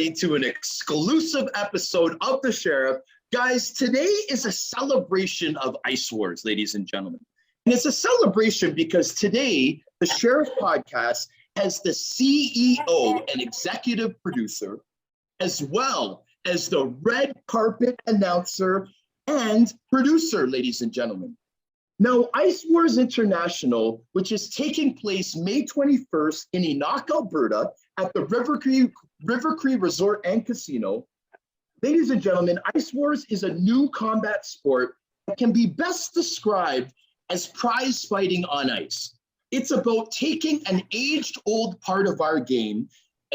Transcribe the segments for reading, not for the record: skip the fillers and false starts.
everybody to an exclusive episode of The Sheriff. Guys, today is a celebration of Ice Wars, ladies and gentlemen. And it's a celebration because today, The Sheriff podcast has the CEO and executive producer, as well as the red carpet announcer and producer, ladies and gentlemen. Now, ICEWARS International, which is taking place May 21st in Enoch, Alberta, at the River Cree Resort and Casino. Ladies and gentlemen, Ice Wars is a new combat sport that can be best described as prize fighting on ice. It's about taking an aged-old part of our game,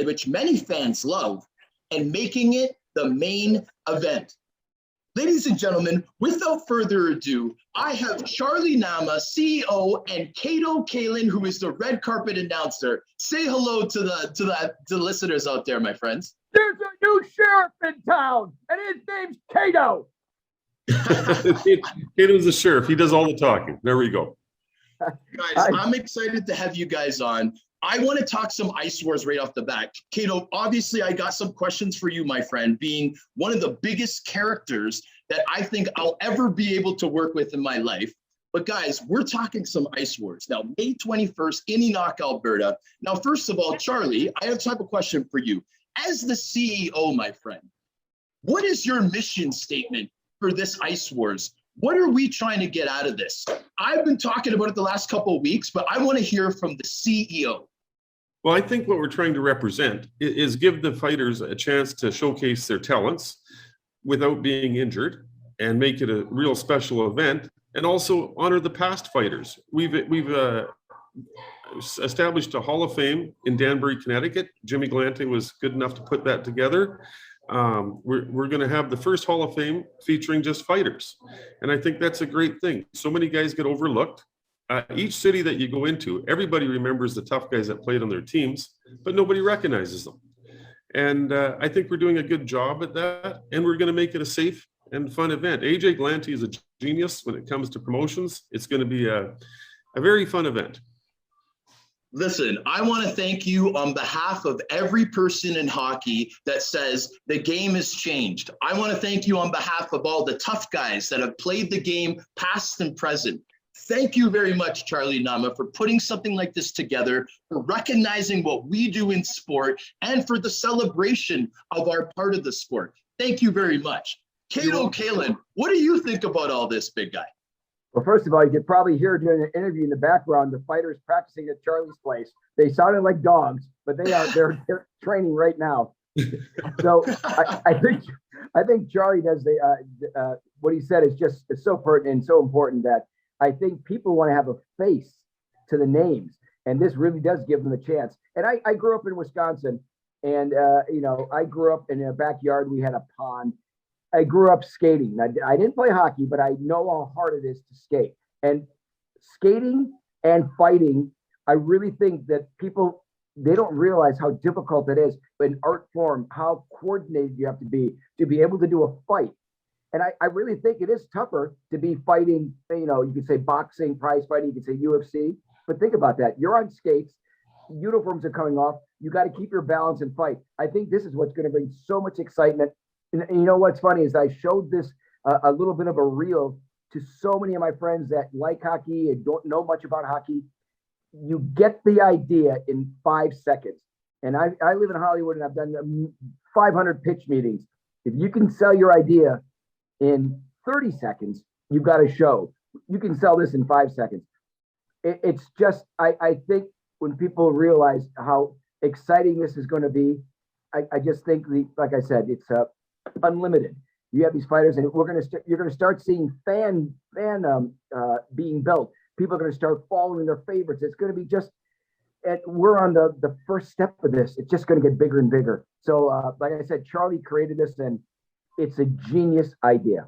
which many fans love, and making it the main event. Ladies and gentlemen, without further ado, I have Charlie Nama, CEO, and Kato Kaelin, who is the red carpet announcer. Say hello to the listeners out there, my friends. There's a new sheriff in town, and his name's Kato. Kato's the sheriff. He does all the talking. There we go. Guys, I'm excited to have you guys on. I want to talk some Ice Wars right off the bat. Kato, obviously, I got some questions for you, my friend, being one of the biggest characters that I think I'll ever be able to work with in my life. But guys, we're talking some Ice Wars. Now, May 21st in Enoch, Alberta. Now, first of all, Charlie, I have a type of question for you. As the CEO, my friend, what is your mission statement for this Ice Wars? What are we trying to get out of this? I've been talking about it the last couple of weeks, but I want to hear from the CEO. Well, I think what we're trying to represent is give the fighters a chance to showcase their talents without being injured and make it a real special event, and also honor the past fighters. We've established a Hall of Fame in Danbury, Connecticut. Jimmy Galante was good enough to put that together. We're going to have the first Hall of Fame featuring just fighters. And I think that's a great thing. So many guys get overlooked. Each city that you go into, everybody remembers the tough guys that played on their teams, but nobody recognizes them. And I think we're doing a good job at that. And we're going to make it a safe and fun event. AJ Galante is a genius when it comes to promotions. It's going to be a very fun event. Listen, I want to thank you on behalf of every person in hockey that says the game has changed. I want to thank you on behalf of all the tough guys that have played the game past and present. Thank you very much, Charlie Nama, for putting something like this together, for recognizing what we do in sport, and for the celebration of our part of the sport. Thank you very much. Kato Kaelin, what do you think about all this, big guy? Well, first of all, you could probably hear during the interview in the background the fighters practicing at Charlie's place. They sounded like dogs, but they're training right now. So I think Charlie does what he said is so pertinent and so important that I think people want to have a face to the names, and this really does give them a chance. And I grew up in Wisconsin, and I grew up in a backyard. We had a pond. I grew up skating. I didn't play hockey, but I know how hard it is to skate. And skating and fighting, I really think that they don't realize how difficult it is in art form, how coordinated you have to be able to do a fight. And I really think it is tougher to be fighting, you could say boxing, prize fighting, you could say UFC. But think about that. You're on skates, uniforms are coming off. You got to keep your balance and fight. I think this is what's going to bring so much excitement. And you know what's funny is I showed this a little bit of a reel to so many of my friends that like hockey and don't know much about hockey. You get the idea in 5 seconds. And I live in Hollywood, and I've done 500 pitch meetings. If you can sell your idea in 30 seconds, you've got a show. You can sell this in 5 seconds. It's just, I think when people realize how exciting this is going to be, I just think, like I said, it's unlimited. You have these fighters, and you're going to start seeing fan being built. People are going to start following their favorites. It's going to be and we're on the first step of this. It's just going to get bigger and bigger. So, like I said, Charlie created this, and it's a genius idea.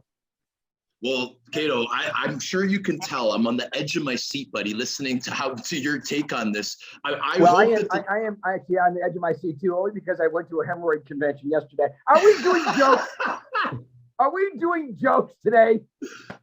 Well, Kato, I'm sure you can tell I'm on the edge of my seat, buddy, listening to your take on this. I am actually on the edge of my seat too, only because I went to a hemorrhoid convention yesterday. Are we doing jokes? Are we doing jokes today?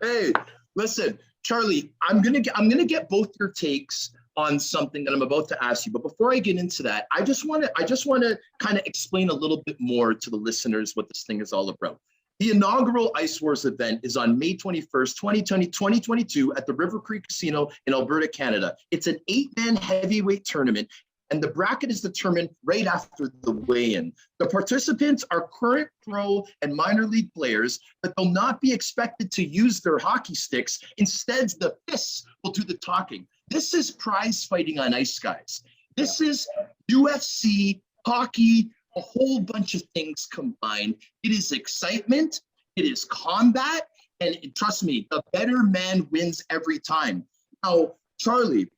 Hey, listen, Charlie, I'm gonna get both your takes on something that I'm about to ask you. But before I get into that, I just want to kind of explain a little bit more to the listeners what this thing is all about. The inaugural ICEWARS event is on May 21st, 2022 at the River Creek Casino in Alberta, Canada. It's an 8-man heavyweight tournament, and the bracket is determined right after the weigh-in. The participants are current pro and minor league players, but they'll not be expected to use their hockey sticks. Instead, the fists will do the talking. This is prize fighting on ice, guys. This is UFC, hockey, a whole bunch of things combined. It is excitement, it is combat, and trust me, the better man wins every time. Now, Charlie,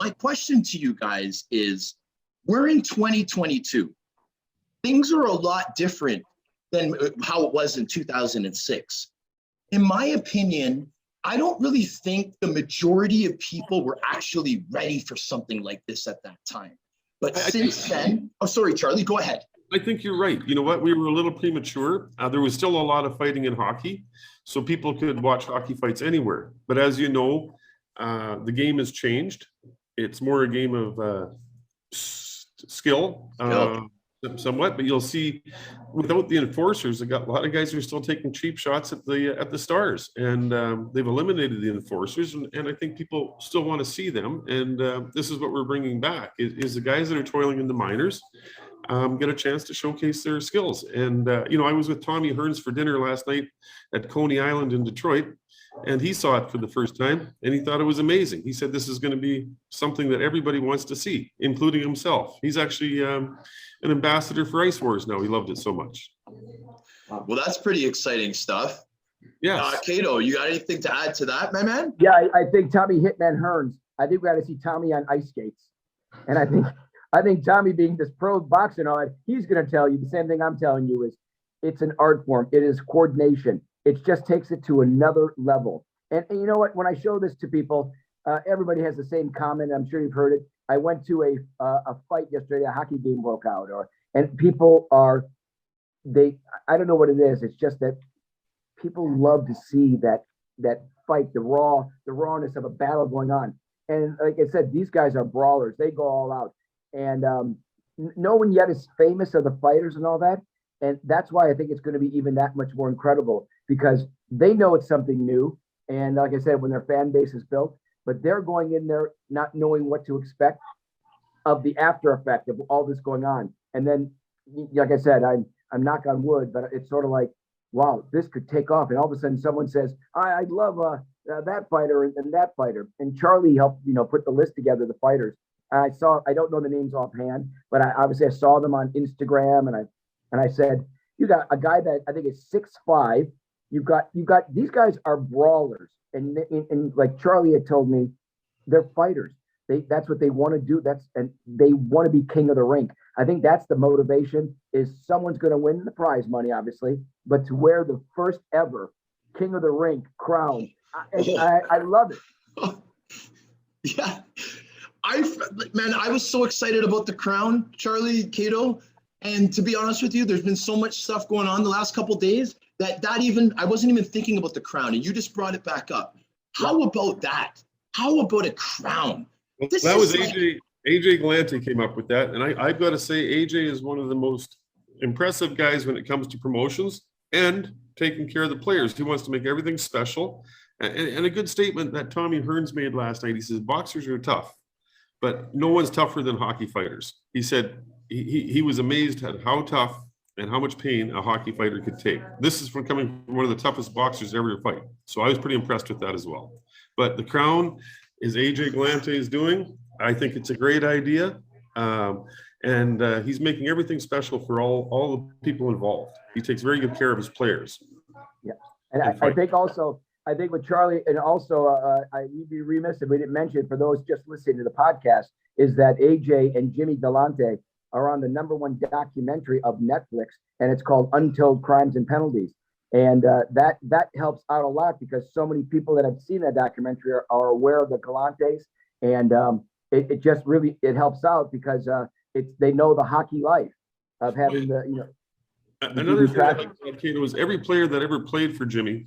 my question to you guys is, we're in 2022. Things are a lot different than how it was in 2006. In my opinion, I don't really think the majority of people were actually ready for something like this at that time. But since then, oh, sorry, Charlie, go ahead. I think you're right. You know what? We were a little premature. There was still a lot of fighting in hockey, so people could watch hockey fights anywhere. But as you know, the game has changed. It's more a game of skill, somewhat. But you'll see, without the enforcers, a lot of guys are still taking cheap shots at the stars, and they've eliminated the enforcers. And I think people still want to see them. And this is what we're bringing back: is the guys that are toiling in the minors get a chance to showcase their skills. And you know, I was with Tommy Hearns for dinner last night at Coney Island in Detroit, and he saw it for the first time, and he thought it was amazing. He said this is going to be something that everybody wants to see, including himself. He's actually an ambassador for ICEWARS now. He loved it so much. Well, that's pretty exciting stuff. Yeah. Kato, you got anything to add to that, my man? Yeah, I think Tommy Hitman Hearns, I think we got to see Tommy on ice skates. And I think Tommy, being this pro boxer and all that, he's going to tell you the same thing I'm telling you: is it's an art form. It is coordination. It just takes it to another level. And you know what? When I show this to people, everybody has the same comment. I'm sure you've heard it. I went to a fight yesterday. A hockey game broke out, and people are, I don't know what it is. It's just that people love to see that fight, the rawness of a battle going on. And like I said, these guys are brawlers. They go all out. And no one yet is famous of the fighters and all that. And that's why I think it's going to be even that much more incredible, because they know it's something new. And like I said, when their fan base is built, but they're going in there not knowing what to expect of the after effect of all this going on. And then, like I said, I'm knock on wood, but it's sort of like, wow, this could take off. And all of a sudden someone says, I love that fighter and that fighter. And Charlie helped, put the list together, the fighters. I don't know the names offhand, but I saw them on Instagram, and I said, you got a guy that I think is 6'5". You've got these guys are brawlers, and like Charlie had told me, they're fighters. That's what they want to do. And they want to be king of the rink. I think that's the motivation, is someone's going to win the prize money, obviously, but to wear the first ever king of the rink crown. I love it. Yeah. I was so excited about the crown, Charlie, Kato. And to be honest with you, there's been so much stuff going on the last couple of days that I wasn't even thinking about the crown, and you just brought it back up. How about that? How about a crown? That was AJ. AJ Galante came up with that, and I've got to say, AJ is one of the most impressive guys when it comes to promotions and taking care of the players. He wants to make everything special. And a good statement that Tommy Hearns made last night. He says, boxers are tough, but no one's tougher than hockey fighters. He said he was amazed at how tough and how much pain a hockey fighter could take. This is coming from one of the toughest boxers ever to fight. So I was pretty impressed with that as well. But the crown is AJ Galante is doing. I think it's a great idea. And he's making everything special for all the people involved. He takes very good care of his players. Yeah. And I think with Charlie, and also we'd be remiss if we didn't mention, for those just listening to the podcast, is that AJ and Jimmy Galante are on the #1 documentary of Netflix, and it's called Untold Crimes and Penalties. And that helps out a lot, because so many people that have seen that documentary are aware of the Galantes, and it just really helps out, because they know the hockey life of having Another thing I like, Kato, was every player that ever played for Jimmy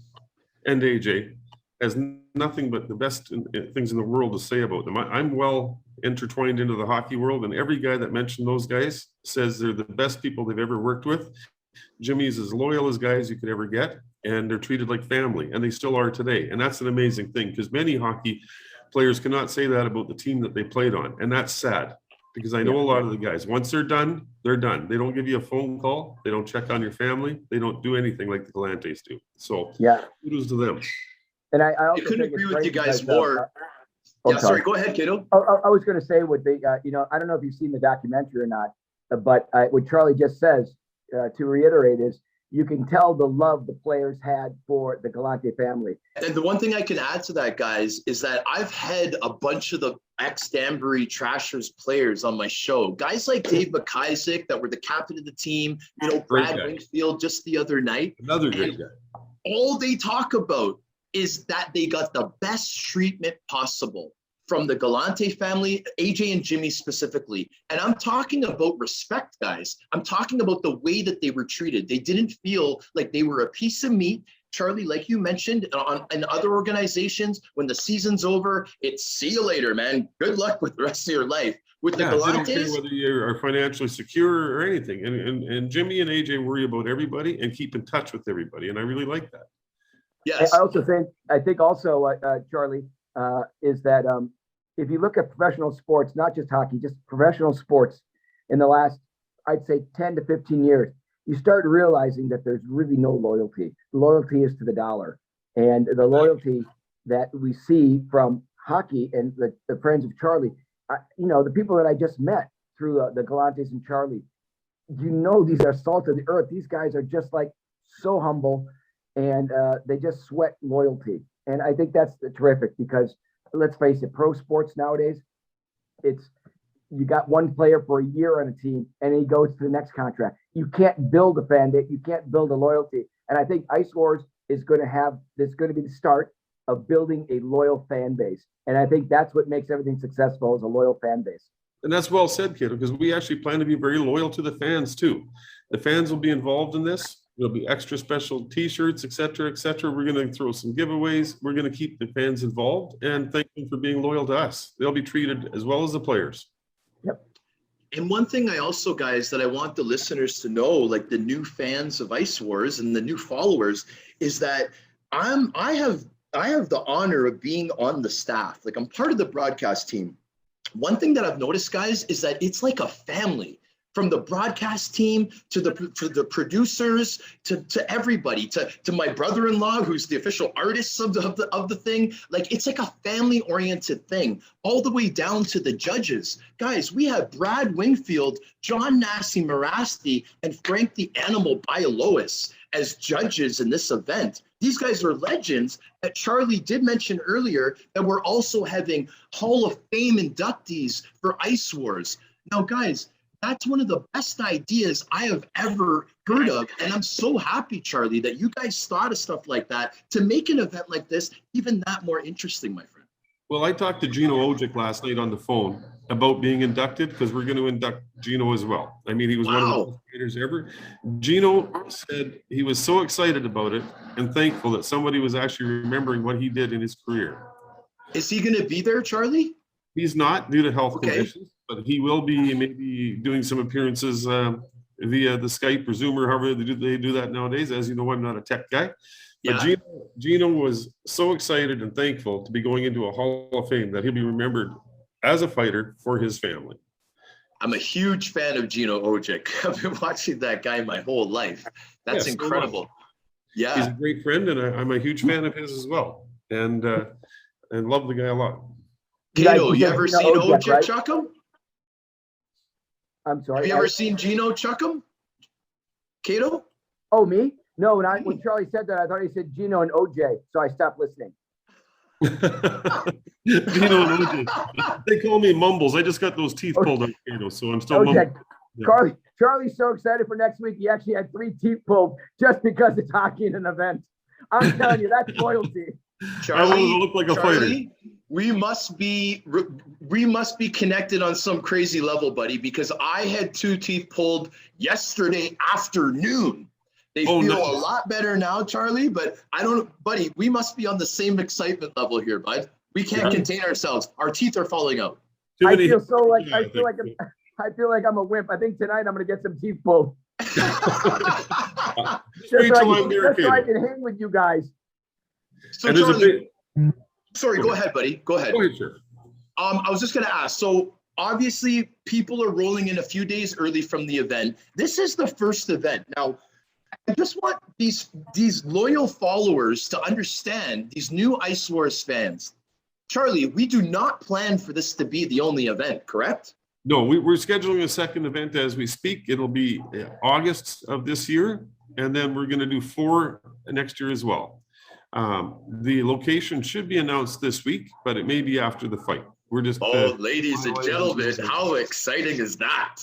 and AJ has nothing but the best things in the world to say about them. I'm well intertwined into the hockey world, and every guy that mentioned those guys says they're the best people they've ever worked with. Jimmy's as loyal as guys you could ever get, and they're treated like family, and they still are today. And that's an amazing thing, because many hockey players cannot say that about the team that they played on, and that's sad, because I know a lot of the guys, once they're done, they're done. They don't give you a phone call, they don't check on your family, they don't do anything like the Galantes do. So kudos to them. And I I also couldn't think agree it's with you great guys because, more. Yeah, sorry, go ahead, Kato. I was going to say what they, I don't know if you've seen the documentary or not, but what Charlie just says, to reiterate, is you can tell the love the players had for the Galante family. And the one thing I can add to that, guys, is that I've had a bunch of the ex-Danbury Trashers players on my show. Guys like Dave McIsaac that were the captain of the team, Brad Wingfield just the other night. Another great guy. All they talk about is that they got the best treatment possible from the Galante family, AJ and Jimmy specifically. And I'm talking about respect, guys. I'm talking about the way that they were treated. They didn't feel like they were a piece of meat. Charlie, like you mentioned, in other organizations, when the season's over, it's see you later, man. Good luck with the rest of your life. With the Galantes, they don't care whether you are financially secure or anything. And Jimmy and AJ worry about everybody and keep in touch with everybody. And I really like that. Yes. I think also, Charlie, is that if you look at professional sports, not just hockey, just professional sports in the last, I'd say 10 to 15 years, you start realizing that there's really no loyalty. Loyalty is to the dollar. And the loyalty that we see from hockey and the friends of Charlie, the people that I just met through the Galantes and Charlie, these are salt of the earth. These guys are just like so humble, and they just sweat loyalty. And I think that's terrific, because let's face it, pro sports nowadays, you got one player for a year on a team and he goes to the next contract. You can't build a fan base. You can't build a loyalty. And I think IceWARS is going to be the start of building a loyal fan base. And I think that's what makes everything successful, is a loyal fan base. And that's well said, Kato, because we actually plan to be very loyal to the fans too. The fans will be involved in this. There'll be extra special t-shirts, et cetera, et cetera. We're going to throw some giveaways. We're going to keep the fans involved and thank them for being loyal to us. They'll be treated as well as the players. Yep. And one thing I also, guys, that I want the listeners to know, like the new fans of IceWars and the new followers, is that I have the honor of being on the staff. Like, I'm part of the broadcast team. One thing that I've noticed, guys, is that it's like a family. From the broadcast team to the producers to everybody, to my brother-in-law, who's the official artist of the thing. Like, it's like a family-oriented thing, all the way down to the judges. Guys, we have Brad Wingfield, John Nassi Marasti, and Frank the Animal Bialois as judges in this event. These guys are legends that Charlie did mention earlier, that we're also having Hall of Fame inductees for IceWars. Now, guys, that's one of the best ideas I have ever heard of. And I'm so happy, Charlie, that you guys thought of stuff like that to make an event like this even that more interesting, my friend. Well, I talked to Gino Ojic last night on the phone about being inducted, because we're going to induct Gino as well. I mean, he was one of the best skaters ever. Gino said he was so excited about it and thankful that somebody was actually remembering what he did in his career. Is he going to be there, Charlie? He's not, due to health conditions, but he will be maybe doing some appearances via the Skype or Zoom, or however they do that nowadays. As you know, I'm not a tech guy. But Gino was so excited and thankful to be going into a Hall of Fame that he'll be remembered as a fighter for his family. I'm a huge fan of Gino Ojic. I've been watching that guy my whole life. That's incredible. Yeah, he's a great friend, and I'm a huge fan of his as well, and love the guy a lot. Kato, you ever seen Ojic chuck him? I'm sorry. Have you ever seen Gino chuck him? Kato? Oh, me? No, when Charlie said that, I thought he said Gino and OJ, so I stopped listening. Gino and OJ. They call me Mumbles. I just got those teeth pulled out, Kato, so I'm still mumbling. Yeah. Charlie's so excited for next week. He actually had 3 teeth pulled just because it's hockey in an event. I'm telling you, that's loyalty. Charlie, I want to look like a fighter. We must be connected on some crazy level, buddy, because I had 2 teeth pulled yesterday afternoon. They feel a lot better now, Charlie, but buddy, we must be on the same excitement level here, bud. We can't contain ourselves. Our teeth are falling out. I feel so like I feel like I'm a wimp. I think tonight I'm gonna get some teeth pulled. Just so I can hang with you guys. So Charlie, sorry, go ahead, buddy. Go ahead. Go ahead, sir. I was just gonna ask. So obviously, people are rolling in a few days early from the event. This is the first event. Now, I just want these loyal followers to understand, these new ICEWARS fans. Charlie, we do not plan for this to be the only event, correct? No, we're scheduling a second event as we speak. It'll be August of this year, and then we're going to do 4 next year as well. The location should be announced this week, but it may be after the fight. We're just ladies and gentlemen, how exciting is that?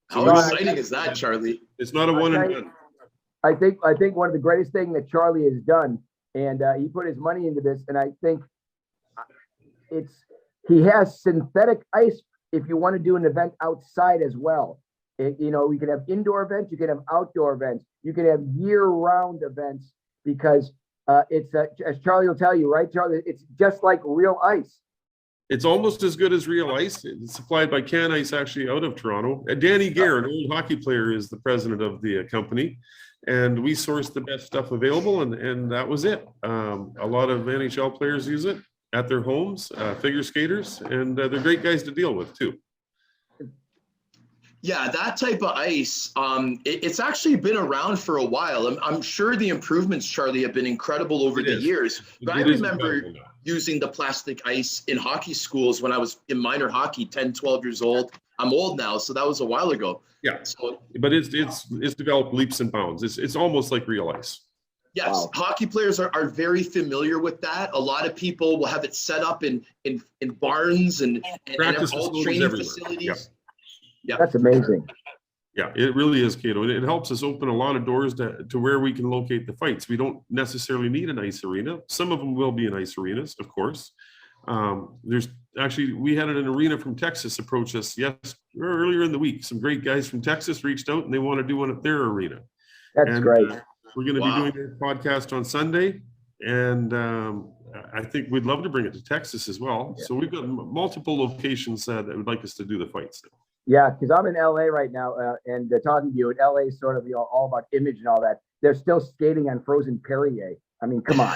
How exciting is that, Charlie? It's not a one and done. I think one of the greatest things that Charlie has done, and he put his money into this, and I think he has synthetic ice if you want to do an event outside as well. You know, we can have indoor events, you can have outdoor events, you can have year-round events, because it's as Charlie will tell you, right, Charlie? It's just like real ice. It's almost as good as real ice. It's supplied by Can Ice, actually out of Toronto. Danny Gare, an old hockey player, is the president of the company, and we sourced the best stuff available, and that was it. A lot of NHL players use it at their homes, figure skaters, and they're great guys to deal with too. Yeah, that type of ice, it's actually been around for a while. I'm sure the improvements, Charlie, have been incredible over the years. But I remember using the plastic ice in hockey schools when I was in minor hockey, 10, 12 years old. I'm old now, so that was a while ago. Yeah, so, but it's developed leaps and bounds. It's almost like real ice. Yes, wow. Hockey players are very familiar with that. A lot of people will have it set up in barns and all training facilities. Yeah, that's amazing. Yeah, it really is, Kato. It helps us open a lot of doors to where we can locate the fights. We don't necessarily need an ice arena. Some of them will be in ice arenas, of course. There's actually, we had an arena from Texas approach us earlier in the week. Some great guys from Texas reached out and they want to do one at their arena. That's great. We're going to be doing a podcast on Sunday, and I think we'd love to bring it to Texas as well. Yeah. So we've got multiple locations that would like us to do the fights. Yeah, because I'm in LA right now, and talking to you, and LA is sort of all about image and all that. They're still skating on frozen Perrier. I mean, come on.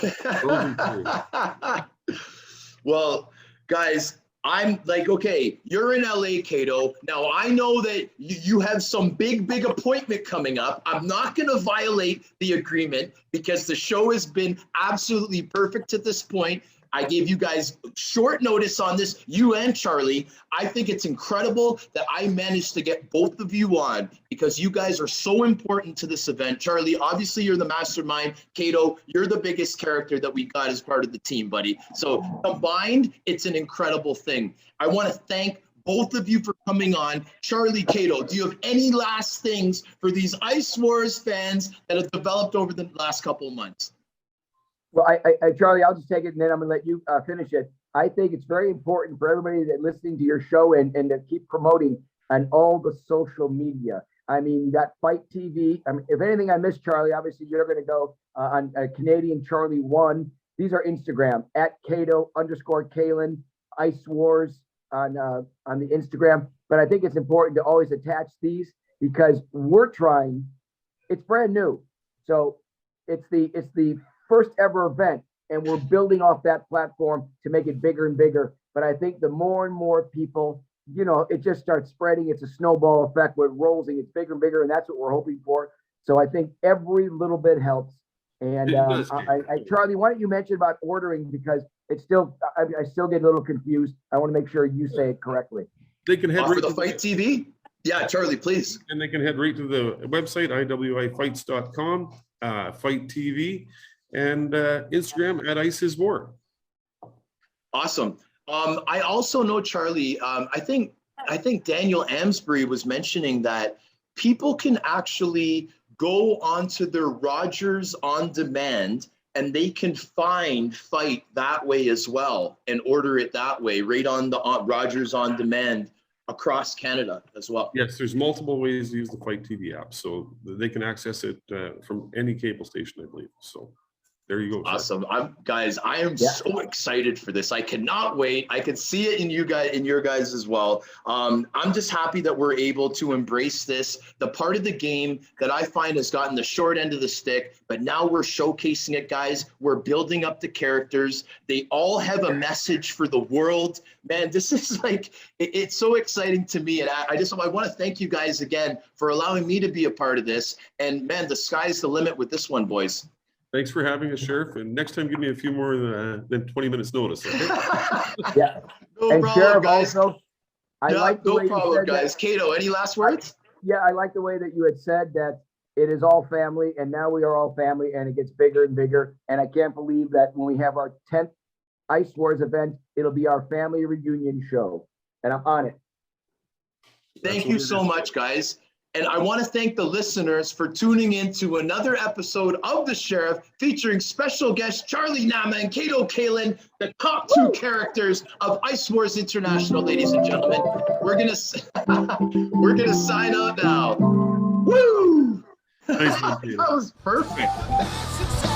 Well, guys, I'm like, okay, you're in LA, Kato. Now, I know that you have some big appointment coming up. I'm not going to violate the agreement because the show has been absolutely perfect at this point. I gave you guys short notice on this, you and Charlie. I think it's incredible that I managed to get both of you on because you guys are so important to this event. Charlie, obviously you're the mastermind. Kato, you're the biggest character that we got as part of the team, buddy. So combined, it's an incredible thing. I want to thank both of you for coming on. Charlie, Kato, do you have any last things for these ICEWARS fans that have developed over the last couple of months? Well, Charlie, I'll just take it and then I'm going to let you finish it. I think it's very important for everybody that listening to your show and to keep promoting on all the social media. I mean, you got Fight TV. I mean, if anything I missed, Charlie, obviously you're going to go on Canadian Charlie 1. These are Instagram at Kato_Kaelin, ICEWARS on the Instagram. But I think it's important to always attach these because we're trying. It's brand new, so it's the first ever event, and we're building off that platform to make it bigger and bigger. But I think the more and more people, you know, it just starts spreading. It's a snowball effect where it rolls and it's bigger and bigger, and that's what we're hoping for. So I think every little bit helps. And Charlie, why don't you mention about ordering, because it's still, I still get a little confused. I want to make sure you say it correctly. They can head right to the Fight TV. Yeah, Charlie, please. And they can head right to the website, iwifights.com, Fight TV, and Instagram at ICEWARS. Awesome. I also know, Charlie, I think Daniel Amsbury was mentioning that people can actually go onto their Rogers On Demand and they can find Fight that way as well and order it that way, right on the Rogers On Demand across Canada as well. Yes, there's multiple ways to use the Fight TV app, so they can access it from any cable station, I believe. So there you go. Sir. Awesome. I am so excited for this. I cannot wait. I can see it in your guys as well. I'm just happy that we're able to embrace this, the part of the game that I find has gotten the short end of the stick, but now we're showcasing it, guys. We're building up the characters. They all have a message for the world. Man, this is like, it's so exciting to me. And I want to thank you guys again for allowing me to be a part of this. And man, the sky's the limit with this one, boys. Thanks for having us, Sheriff. And next time, give me a few more than 20 minutes notice. Okay? Yeah. No And problem, Sheriff, guys. also, I like the way you said guys. that. Kato, any last words? Yeah, I like the way that you had said that it is all family, and now we are all family, and it gets bigger and bigger. And I can't believe that when we have our 10th Ice Wars event, it'll be our family reunion show, and I'm on it. Thank you so much, guys. And I want to thank the listeners for tuning in to another episode of The Sheriff featuring special guests Charlie Nama and Kato Kaelin, the top two characters of Ice Wars International, ladies and gentlemen. We're gonna sign out now. Woo! Thanks, That was perfect.